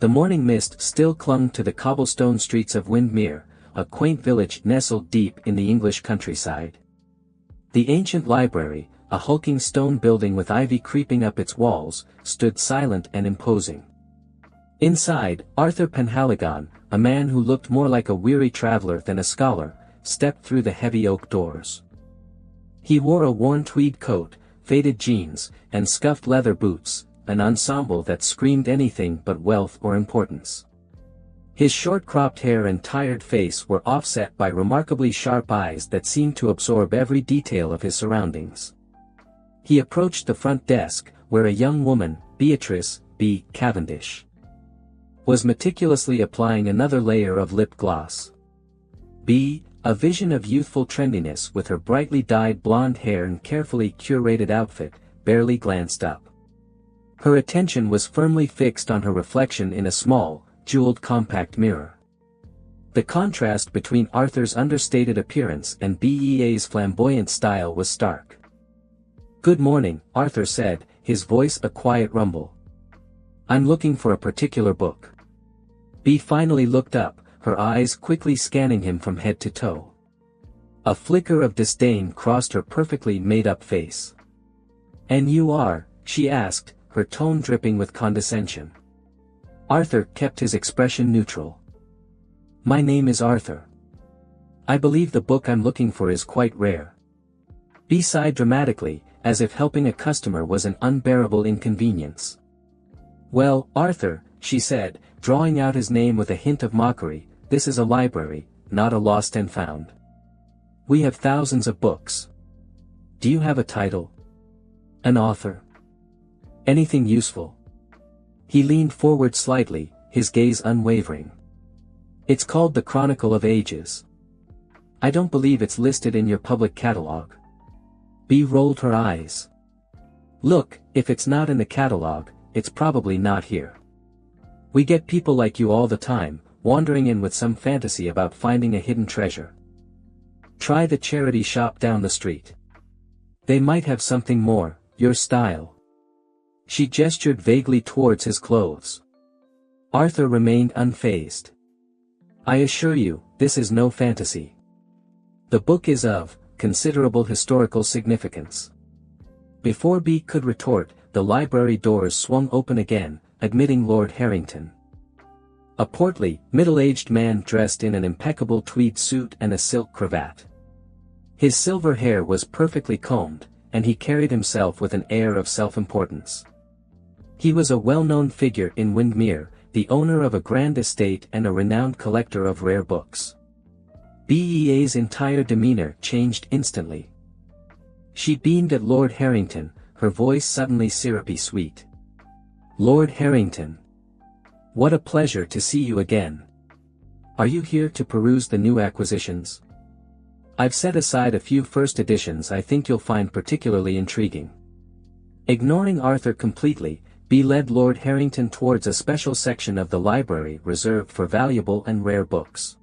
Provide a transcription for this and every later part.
The morning mist still clung to the cobblestone streets of Windermere, a quaint village nestled deep in the English countryside. The ancient library, a hulking stone building with ivy creeping up its walls, stood silent and imposing. Inside, Arthur Penhaligon, a man who looked more like a weary traveler than a scholar, stepped through the heavy oak doors. He wore a worn tweed coat, faded jeans, and scuffed leather boots, an ensemble that screamed anything but wealth or importance. His short-cropped hair and tired face were offset by remarkably sharp eyes that seemed to absorb every detail of his surroundings. He approached the front desk, where a young woman, Beatrice B. Cavendish, was meticulously applying another layer of lip gloss. B., a vision of youthful trendiness with her brightly dyed blonde hair and carefully curated outfit, barely glanced up. Her attention was firmly fixed on her reflection in a small, jeweled compact mirror. The contrast between Arthur's understated appearance and Bea's flamboyant style was stark. "Good morning," Arthur said, his voice a quiet rumble. "I'm looking for a particular book." Bea finally looked up, her eyes quickly scanning him from head to toe. A flicker of disdain crossed her perfectly made-up face. "And you are?" she asked, her tone dripping with condescension. Arthur kept his expression neutral. "My name is Arthur. I believe the book I'm looking for is quite rare." Bea sighed dramatically, as if helping a customer was an unbearable inconvenience. "Well, Arthur," she said, drawing out his name with a hint of mockery, "this is a library, not a lost and found. We have thousands of books. Do you have a title? An author? Anything useful?" He leaned forward slightly, his gaze unwavering. "It's called The Chronicle of Ages. I don't believe it's listed in your public catalog." Bea rolled her eyes. "Look, if it's not in the catalog, it's probably not here. We get people like you all the time, wandering in with some fantasy about finding a hidden treasure. Try the charity shop down the street. They might have something more, your style." She gestured vaguely towards his clothes. Arthur remained unfazed. "I assure you, this is no fantasy. The book is of considerable historical significance." Before Bea could retort, the library doors swung open again, admitting Lord Harrington. A portly, middle-aged man dressed in an impeccable tweed suit and a silk cravat. His silver hair was perfectly combed, and he carried himself with an air of self-importance. He was a well-known figure in Windermere, the owner of a grand estate and a renowned collector of rare books. Bea's entire demeanor changed instantly. She beamed at Lord Harrington, her voice suddenly syrupy sweet. "Lord Harrington. What a pleasure to see you again. Are you here to peruse the new acquisitions? I've set aside a few first editions I think you'll find particularly intriguing." Ignoring Arthur completely, Bea led Lord Harrington towards a special section of the library reserved for valuable and rare books.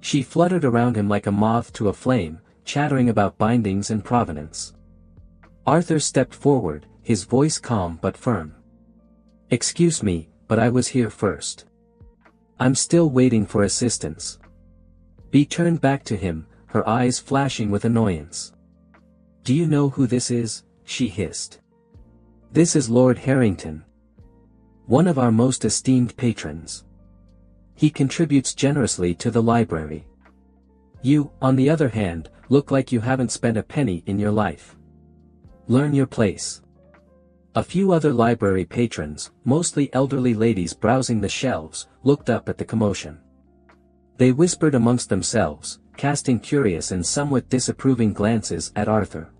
She fluttered around him like a moth to a flame, chattering about bindings and provenance. Arthur stepped forward, his voice calm but firm. "Excuse me, but I was here first. I'm still waiting for assistance." Bea turned back to him, her eyes flashing with annoyance. "Do you know who this is?" she hissed. "This is Lord Harrington. One of our most esteemed patrons. He contributes generously to the library. You, on the other hand, look like you haven't spent a penny in your life. Learn your place." A few other library patrons, mostly elderly ladies browsing the shelves, looked up at the commotion. They whispered amongst themselves, casting curious and somewhat disapproving glances at Arthur.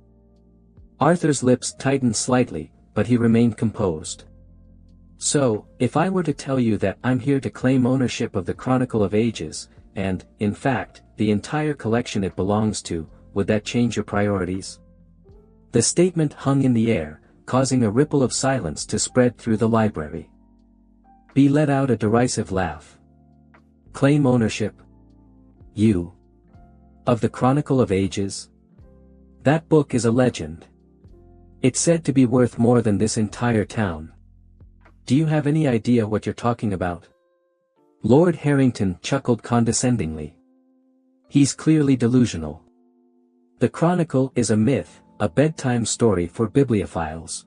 Arthur's lips tightened slightly, but he remained composed. "So, if I were to tell you that I'm here to claim ownership of the Chronicle of Ages, and, in fact, the entire collection it belongs to, would that change your priorities?" The statement hung in the air, causing a ripple of silence to spread through the library. Bea let out a derisive laugh. "Claim ownership? You? Of the Chronicle of Ages? That book is a legend. It's said to be worth more than this entire town." Do you have any idea what you're talking about? Lord Harrington chuckled condescendingly. He's clearly delusional. The Chronicle is a myth, a bedtime story for bibliophiles.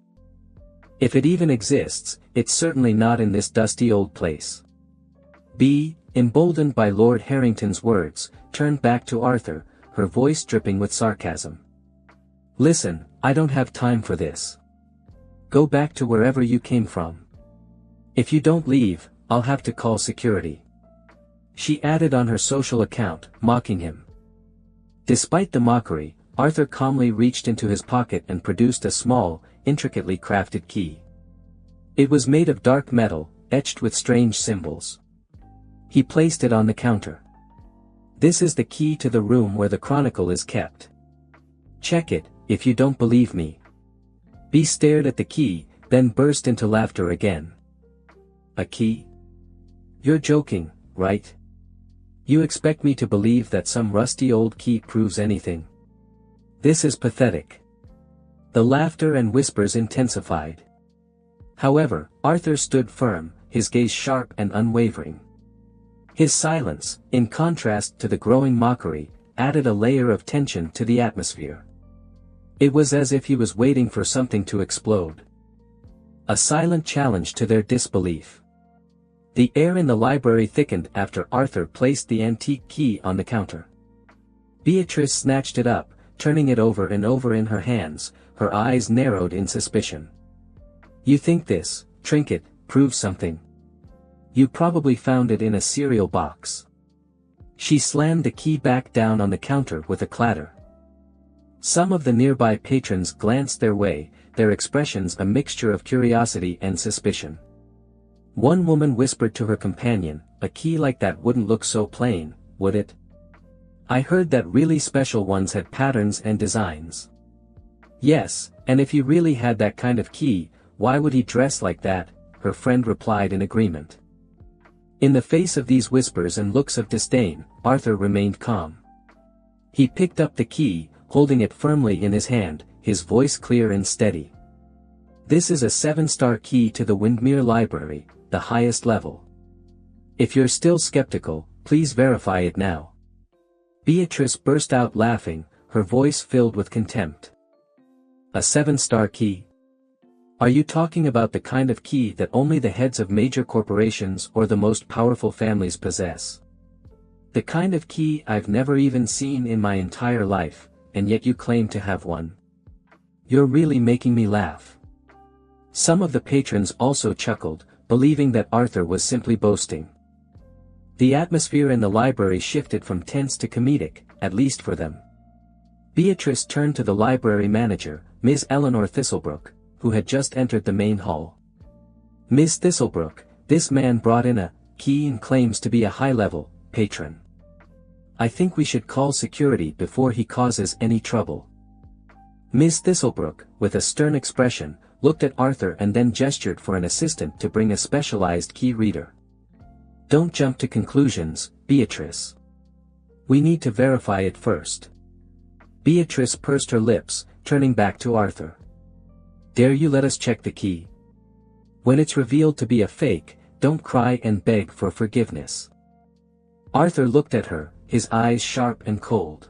If it even exists, it's certainly not in this dusty old place. Bee, emboldened by Lord Harrington's words, turned back to Arthur, her voice dripping with sarcasm. Listen, I don't have time for this. Go back to wherever you came from. If you don't leave, I'll have to call security. She added on her social account, mocking him. Despite the mockery, Arthur calmly reached into his pocket and produced a small, intricately crafted key. It was made of dark metal, etched with strange symbols. He placed it on the counter. This is the key to the room where the Chronicle is kept. Check it, if you don't believe me. Bee stared at the key, then burst into laughter again. A key? You're joking, right? You expect me to believe that some rusty old key proves anything? This is pathetic. The laughter and whispers intensified. However, Arthur stood firm, his gaze sharp and unwavering. His silence, in contrast to the growing mockery, added a layer of tension to the atmosphere. It was as if he was waiting for something to explode. A silent challenge to their disbelief. The air in the library thickened after Arthur placed the antique key on the counter. Beatrice snatched it up, turning it over and over in her hands, her eyes narrowed in suspicion. You think this trinket proves something? You probably found it in a cereal box. She slammed the key back down on the counter with a clatter. Some of the nearby patrons glanced their way, their expressions a mixture of curiosity and suspicion. One woman whispered to her companion, a key like that wouldn't look so plain, would it? I heard that really special ones had patterns and designs. Yes, and if he really had that kind of key, why would he dress like that? Her friend replied in agreement. In the face of these whispers and looks of disdain, Arthur remained calm. He picked up the key, holding it firmly in his hand, his voice clear and steady. This is a 7-star key to the Windermere Library, the highest level. If you're still skeptical, please verify it now. Beatrice burst out laughing, her voice filled with contempt. A 7-star key? Are you talking about the kind of key that only the heads of major corporations or the most powerful families possess? The kind of key I've never even seen in my entire life, and yet you claim to have one. You're really making me laugh. Some of the patrons also chuckled, believing that Arthur was simply boasting. The atmosphere in the library shifted from tense to comedic, at least for them. Beatrice turned to the library manager, Miss Eleanor Thistlebrook, who had just entered the main hall. Miss Thistlebrook, this man brought in a key and claims to be a high-level patron. I think we should call security before he causes any trouble. Miss Thistlebrook, with a stern expression, looked at Arthur and then gestured for an assistant to bring a specialized key reader. Don't jump to conclusions, Beatrice. We need to verify it first. Beatrice pursed her lips, turning back to Arthur. Dare you let us check the key? When it's revealed to be a fake, don't cry and beg for forgiveness. Arthur looked at her, his eyes sharp and cold.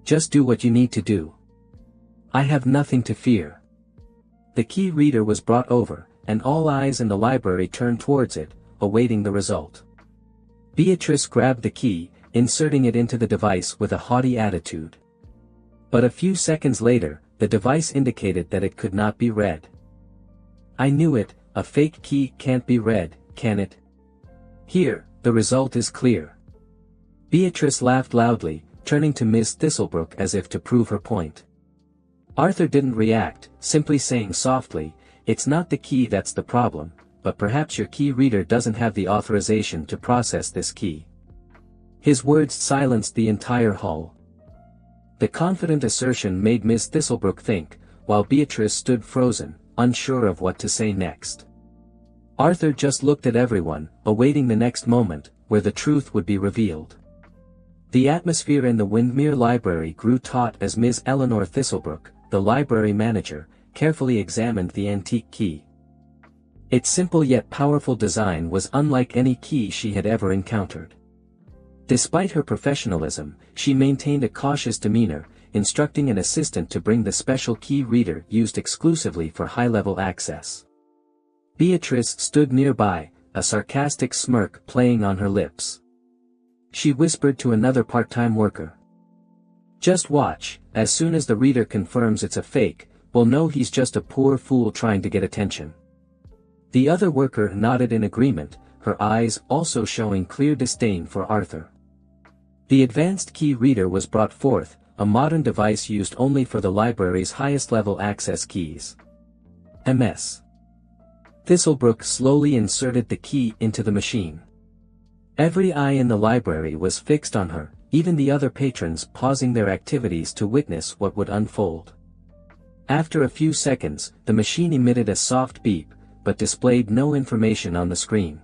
Just do what you need to do. I have nothing to fear. The key reader was brought over, and all eyes in the library turned towards it, awaiting the result. Beatrice grabbed the key, inserting it into the device with a haughty attitude. But a few seconds later, the device indicated that it could not be read. I knew it, a fake key can't be read, can it? Here, the result is clear. Beatrice laughed loudly, turning to Miss Thistlebrook as if to prove her point. Arthur didn't react, simply saying softly, it's not the key that's the problem, but perhaps your key reader doesn't have the authorization to process this key. His words silenced the entire hall. The confident assertion made Miss Thistlebrook think, while Beatrice stood frozen, unsure of what to say next. Arthur just looked at everyone, awaiting the next moment, where the truth would be revealed. The atmosphere in the Windermere Library grew taut as Miss Eleanor Thistlebrook, the library manager, carefully examined the antique key. Its simple yet powerful design was unlike any key she had ever encountered. Despite her professionalism, she maintained a cautious demeanor, instructing an assistant to bring the special key reader used exclusively for high-level access. Beatrice stood nearby, a sarcastic smirk playing on her lips. She whispered to another part-time worker. "Just watch, as soon as the reader confirms it's a fake, we'll know he's just a poor fool trying to get attention." The other worker nodded in agreement, her eyes also showing clear disdain for Arthur. The advanced key reader was brought forth, a modern device used only for the library's highest-level access keys. Ms. Thistlebrook slowly inserted the key into the machine. Every eye in the library was fixed on her, even the other patrons pausing their activities to witness what would unfold. After a few seconds, the machine emitted a soft beep, but displayed no information on the screen.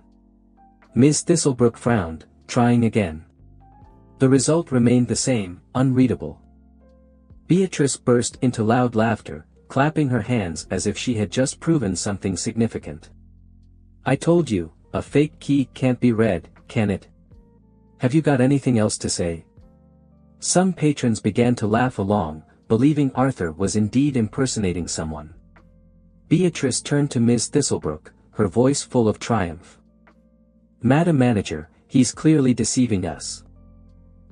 Ms. Thistlebrook frowned, trying again. The result remained the same, unreadable. Beatrice burst into loud laughter, clapping her hands as if she had just proven something significant. "I told you, a fake key can't be read, can it? Have you got anything else to say?" Some patrons began to laugh along, believing Arthur was indeed impersonating someone. Beatrice turned to Ms. Thistlebrook, her voice full of triumph. "Madam Manager, he's clearly deceiving us.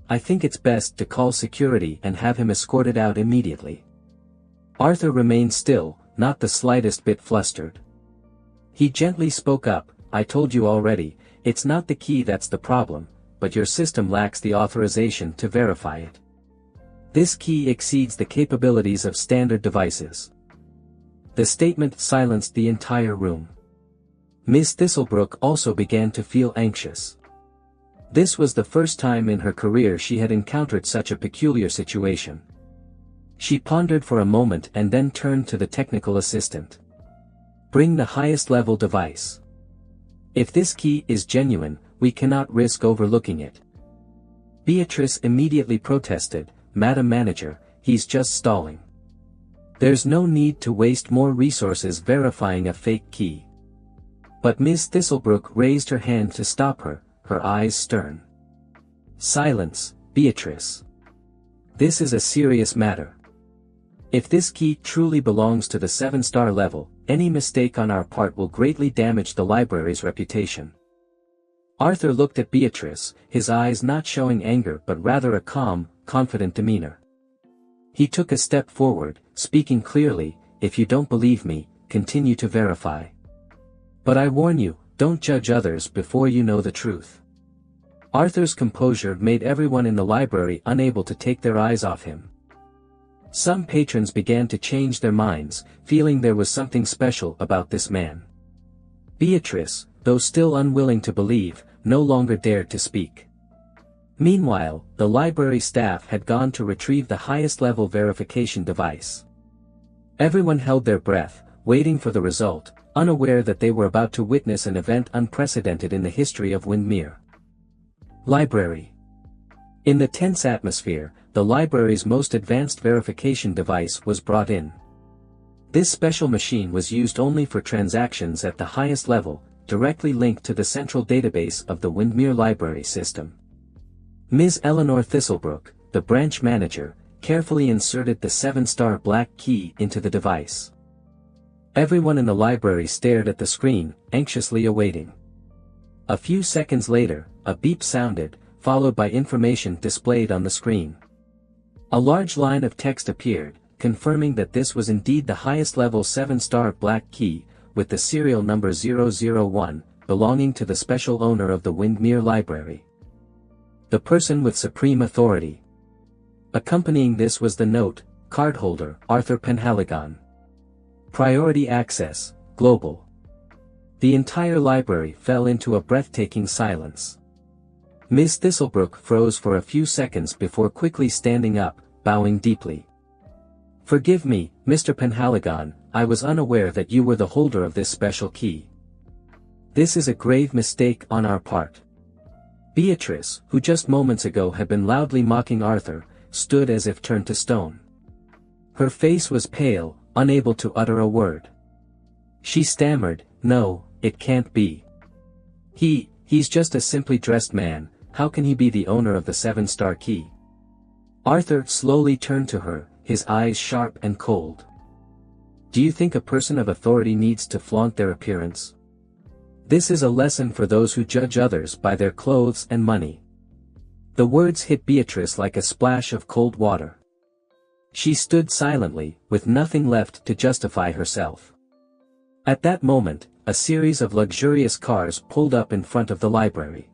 I think it's best to call security and have him escorted out immediately." Arthur remained still, not the slightest bit flustered. He gently spoke up, "I told you already, it's not the key that's the problem, but your system lacks the authorization to verify it. This key exceeds the capabilities of standard devices." The statement silenced the entire room. Miss Thistlebrook also began to feel anxious. This was the first time in her career she had encountered such a peculiar situation. She pondered for a moment and then turned to the technical assistant. "Bring the highest level device. If this key is genuine, we cannot risk overlooking it." Beatrice immediately protested, "Madam Manager, he's just stalling. There's no need to waste more resources verifying a fake key." But Miss Thistlebrook raised her hand to stop her, her eyes stern. "Silence, Beatrice. This is a serious matter. If this key truly belongs to the 7-star level, any mistake on our part will greatly damage the library's reputation." Arthur looked at Beatrice, his eyes not showing anger but rather a calm, confident demeanor. He took a step forward, speaking clearly, "If you don't believe me, continue to verify. But I warn you, don't judge others before you know the truth." Arthur's composure made everyone in the library unable to take their eyes off him. Some patrons began to change their minds, feeling there was something special about this man. Beatrice, though still unwilling to believe, no longer dared to speak. Meanwhile, the library staff had gone to retrieve the highest-level verification device. Everyone held their breath, waiting for the result, unaware that they were about to witness an event unprecedented in the history of Windermere. Library. In the tense atmosphere, the library's most advanced verification device was brought in. This special machine was used only for transactions at the highest level, directly linked to the central database of the Windermere library system. Ms. Eleanor Thistlebrook, the branch manager, carefully inserted the 7-star black key into the device. Everyone in the library stared at the screen, anxiously awaiting. A few seconds later, a beep sounded, followed by information displayed on the screen. A large line of text appeared, confirming that this was indeed the highest-level 7-star black key, with the serial number 001, belonging to the special owner of the Windermere Library. The person with supreme authority. Accompanying this was the note, "Cardholder, Arthur Penhaligon. Priority access, global." The entire library fell into a breathtaking silence. Miss Thistlebrook froze for a few seconds before quickly standing up, bowing deeply. "Forgive me, Mr. Penhaligon, I was unaware that you were the holder of this special key. This is a grave mistake on our part." Beatrice, who just moments ago had been loudly mocking Arthur, stood as if turned to stone. Her face was pale, unable to utter a word. She stammered, No, it can't be. He's just a simply dressed man, how can he be the owner of the 7-star key? Arthur slowly turned to her, his eyes sharp and cold. Do you think a person of authority needs to flaunt their appearance? This is a lesson for those who judge others by their clothes and money. The words hit Beatrice like a splash of cold water. She stood silently, with nothing left to justify herself. At that moment, a series of luxurious cars pulled up in front of the library.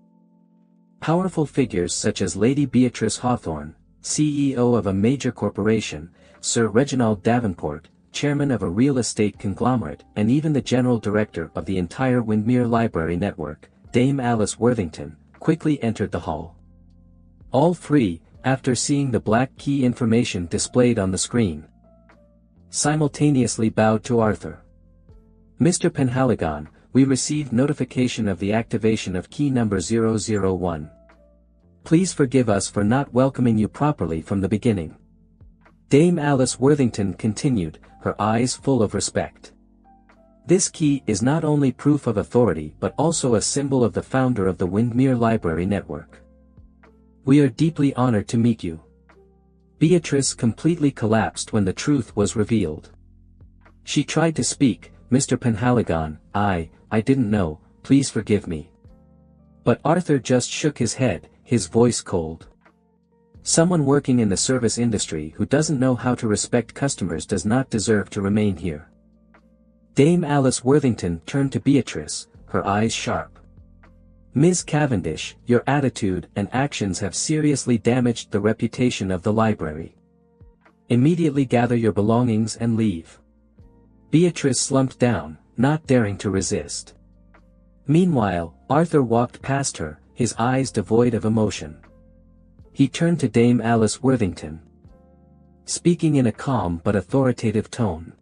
Powerful figures such as Lady Beatrice Hawthorne, CEO of a major corporation, Sir Reginald Davenport, chairman of a real estate conglomerate, and even the general director of the entire Windermere Library network, Dame Alice Worthington, quickly entered the hall. All three, after seeing the black key information displayed on the screen, simultaneously bowed to Arthur. Mr. Penhaligon, we received notification of the activation of key number 001. Please forgive us for not welcoming you properly from the beginning. Dame Alice Worthington continued, her eyes full of respect. This key is not only proof of authority but also a symbol of the founder of the Windermere Library Network. We are deeply honored to meet you. Beatrice completely collapsed when the truth was revealed. She tried to speak, Mr. Penhaligon, I didn't know, please forgive me. But Arthur just shook his head, his voice cold. Someone working in the service industry who doesn't know how to respect customers does not deserve to remain here. Dame Alice Worthington turned to Beatrice, her eyes sharp. Ms. Cavendish, your attitude and actions have seriously damaged the reputation of the library. Immediately gather your belongings and leave. Beatrice slumped down, not daring to resist. Meanwhile, Arthur walked past her, his eyes devoid of emotion. He turned to Dame Alice Worthington, speaking in a calm but authoritative tone.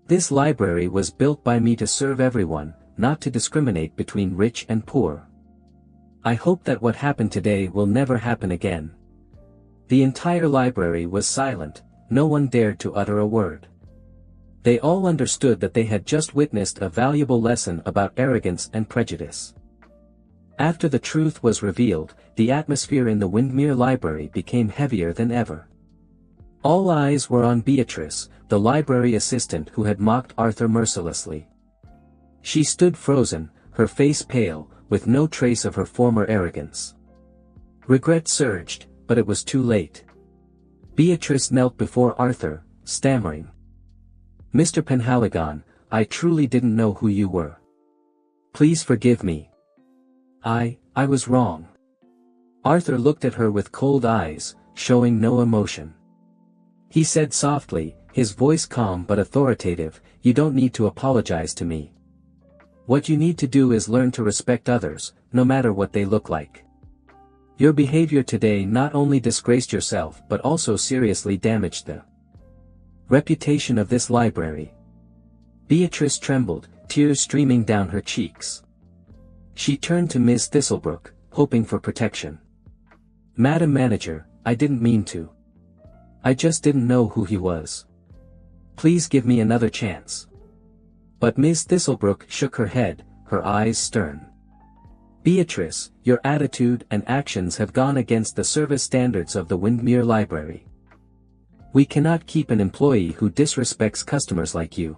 This library was built by me to serve everyone, not to discriminate between rich and poor. I hope that what happened today will never happen again. The entire library was silent, no one dared to utter a word. They all understood that they had just witnessed a valuable lesson about arrogance and prejudice. After the truth was revealed, the atmosphere in the Windermere Library became heavier than ever. All eyes were on Beatrice, the library assistant who had mocked Arthur mercilessly. She stood frozen, her face pale, with no trace of her former arrogance. Regret surged, but it was too late. Beatrice knelt before Arthur, stammering. Mr. Penhaligon, I truly didn't know who you were. Please forgive me. I was wrong. Arthur looked at her with cold eyes, showing no emotion. He said softly, his voice calm but authoritative, you don't need to apologize to me. What you need to do is learn to respect others, no matter what they look like. Your behavior today not only disgraced yourself but also seriously damaged the reputation of this library. Beatrice trembled, tears streaming down her cheeks. She turned to Ms. Thistlebrook, hoping for protection. Madam Manager, I didn't mean to. I just didn't know who he was. Please give me another chance. But Ms. Thistlebrook shook her head, her eyes stern. Beatrice, your attitude and actions have gone against the service standards of the Windermere Library. We cannot keep an employee who disrespects customers like you.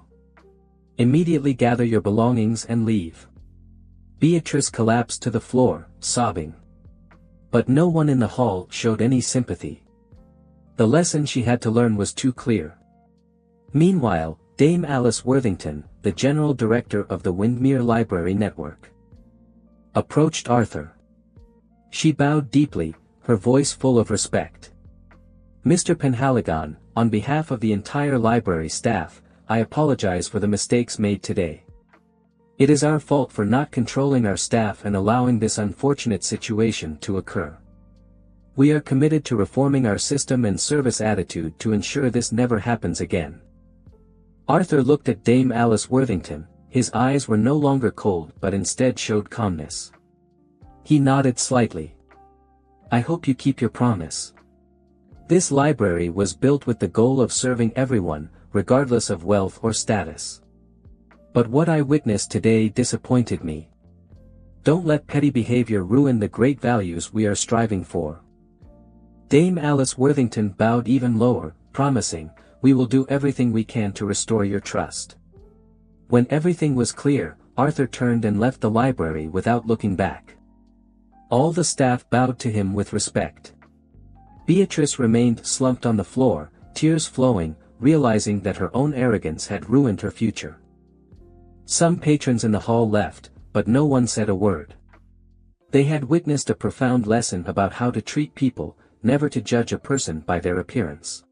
Immediately gather your belongings and leave. Beatrice collapsed to the floor, sobbing. But no one in the hall showed any sympathy. The lesson she had to learn was too clear. Meanwhile, Dame Alice Worthington, the general director of the Windermere Library Network, approached Arthur. She bowed deeply, her voice full of respect. Mr. Penhaligon, on behalf of the entire library staff, I apologize for the mistakes made today. It is our fault for not controlling our staff and allowing this unfortunate situation to occur. We are committed to reforming our system and service attitude to ensure this never happens again. Arthur looked at Dame Alice Worthington, his eyes were no longer cold but instead showed calmness. He nodded slightly. I hope you keep your promise. This library was built with the goal of serving everyone, regardless of wealth or status. But what I witnessed today disappointed me. Don't let petty behavior ruin the great values we are striving for. Dame Alice Worthington bowed even lower, promising, "We will do everything we can to restore your trust." When everything was clear, Arthur turned and left the library without looking back. All the staff bowed to him with respect. Beatrice remained slumped on the floor, tears flowing, realizing that her own arrogance had ruined her future. Some patrons in the hall left, but no one said a word. They had witnessed a profound lesson about how to treat people, never to judge a person by their appearance.